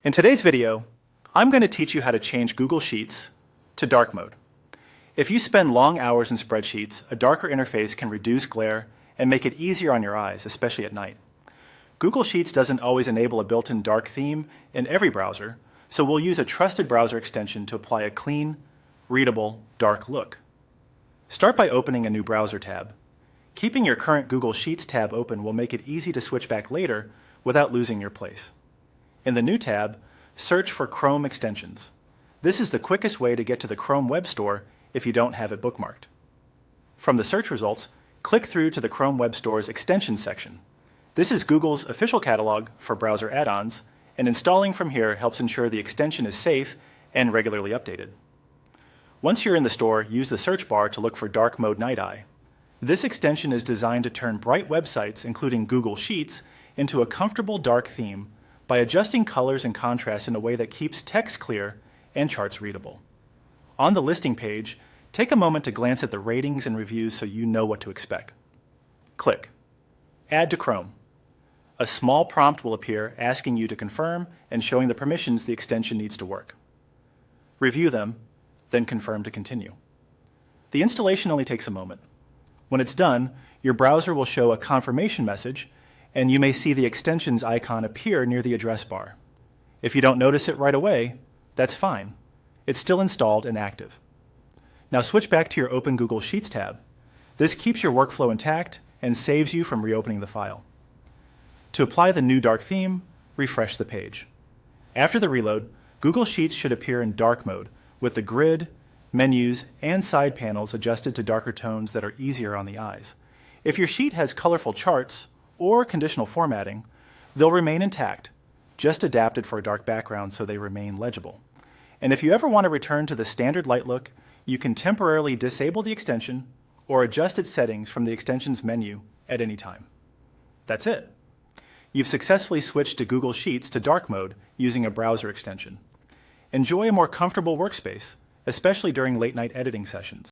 In today's video, I'm going to teach you how to change Google Sheets to dark mode. If you spend long hours in spreadsheets, a darker interface can reduce glare and make it easier on your eyes, especially at night. Google Sheets doesn't always enable a built-in dark theme in every browser, so we'll use a trusted browser extension to apply a clean, readable, dark look. Start by opening a new browser tab. Keeping your current Google Sheets tab open will make it easy to switch back later without losing your place. In the new tab, search for Chrome extensions. This is the quickest way to get to the Chrome Web Store if you don't have it bookmarked. From the search results, click through to the Chrome Web Store's Extensions section. This is Google's official catalog for browser add-ons, and installing from here helps ensure the extension is safe and regularly updated. Once you're in the store, use the search bar to look for Dark Mode Night Eye. This extension is designed to turn bright websites, including Google Sheets, into a comfortable dark theme by adjusting colors and contrast in a way that keeps text clear and charts readable. On the listing page, take a moment to glance at the ratings and reviews so you know what to expect. Click Add to Chrome. A small prompt will appear asking you to confirm and showing the permissions the extension needs to work. Review them, then confirm to continue. The installation only takes a moment. When it's done, your browser will show a confirmation message, and you may see the extensions icon appear near the address bar. If you don't notice it right away, that's fine. It's still installed and active. Now switch back to your Open Google Sheets tab. This keeps your workflow intact and saves you from reopening the file. To apply the new dark theme, refresh the page. After the reload, Google Sheets should appear in dark mode with the grid, menus, and side panels adjusted to darker tones that are easier on the eyes. If your sheet has colorful charts or conditional formatting, they'll remain intact, just adapted for a dark background so they remain legible. And if you ever want to return to the standard light look, you can temporarily disable the extension or adjust its settings from the extension's menu at any time. That's it. You've successfully switched to Google Sheets to dark mode using a browser extension. Enjoy a more comfortable workspace, especially during late-night editing sessions.